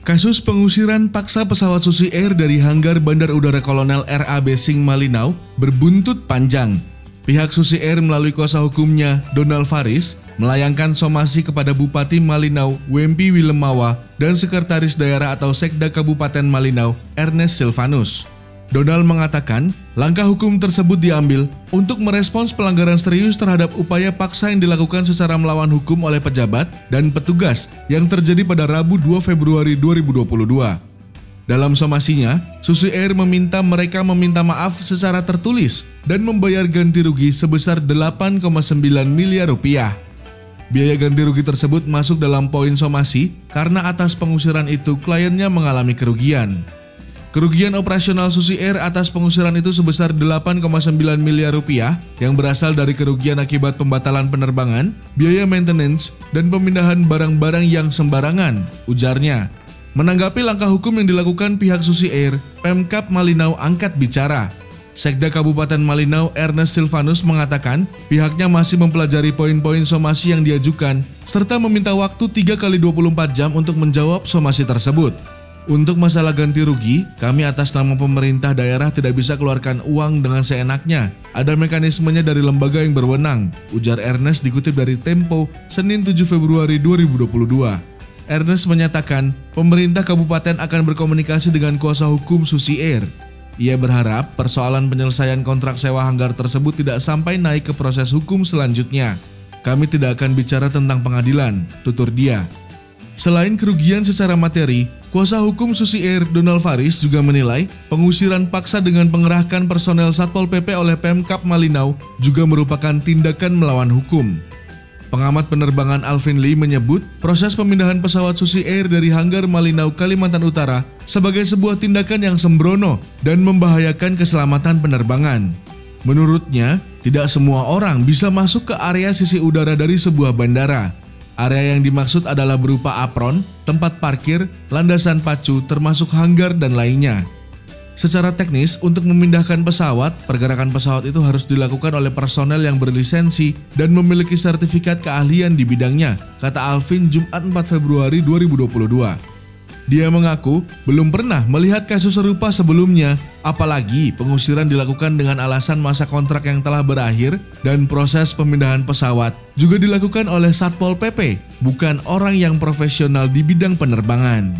Kasus pengusiran paksa pesawat Susi Air dari hanggar Bandar Udara Kolonel RA Besing Malinau berbuntut panjang. Pihak Susi Air melalui kuasa hukumnya, Donald Faris, melayangkan somasi kepada Bupati Malinau, Wempi Wilemawa, dan Sekretaris Daerah atau Sekda Kabupaten Malinau, Ernest Silvanus. Donald mengatakan, langkah hukum tersebut diambil untuk merespons pelanggaran serius terhadap upaya paksa yang dilakukan secara melawan hukum oleh pejabat dan petugas yang terjadi pada Rabu 2 Februari 2022. Dalam somasinya, Susi Air meminta mereka meminta maaf secara tertulis dan membayar ganti rugi sebesar 8,9 miliar rupiah. Biaya ganti rugi tersebut masuk dalam poin somasi karena atas pengusiran itu kliennya mengalami kerugian. Kerugian operasional Susi Air atas pengusiran itu sebesar 8,9 miliar rupiah yang berasal dari kerugian akibat pembatalan penerbangan, biaya maintenance, dan pemindahan barang-barang yang sembarangan, ujarnya. Menanggapi langkah hukum yang dilakukan pihak Susi Air, Pemkab Malinau angkat bicara. Sekda Kabupaten Malinau Ernest Silvanus mengatakan pihaknya masih mempelajari poin-poin somasi yang diajukan serta meminta waktu 3 kali 24 jam untuk menjawab somasi tersebut. Untuk masalah ganti rugi, kami atas nama pemerintah daerah tidak bisa keluarkan uang dengan seenaknya. Ada mekanismenya dari lembaga yang berwenang, ujar Ernest dikutip dari Tempo, Senin 7 Februari 2022. Ernest menyatakan pemerintah kabupaten akan berkomunikasi dengan kuasa hukum Susi Air. Ia berharap persoalan penyelesaian kontrak sewa hanggar tersebut tidak sampai naik ke proses hukum selanjutnya. Kami tidak akan bicara tentang pengadilan, tutur dia. Selain kerugian secara materi, kuasa hukum Susi Air Donald Faris juga menilai pengusiran paksa dengan pengerahkan personel Satpol PP oleh Pemkab Malinau juga merupakan tindakan melawan hukum. Pengamat penerbangan Alvin Lee menyebut proses pemindahan pesawat Susi Air dari hanggar Malinau, Kalimantan Utara sebagai sebuah tindakan yang sembrono dan membahayakan keselamatan penerbangan. Menurutnya, tidak semua orang bisa masuk ke area sisi udara dari sebuah bandara. Area yang dimaksud adalah berupa apron, tempat parkir, landasan pacu, termasuk hanggar dan lainnya. Secara teknis, untuk memindahkan pesawat, pergerakan pesawat itu harus dilakukan oleh personel yang berlisensi dan memiliki sertifikat keahlian di bidangnya, kata Alvin Jumat 4 Februari 2022. Dia mengaku belum pernah melihat kasus serupa sebelumnya, apalagi pengusiran dilakukan dengan alasan masa kontrak yang telah berakhir dan proses pemindahan pesawat juga dilakukan oleh Satpol PP, bukan orang yang profesional di bidang penerbangan.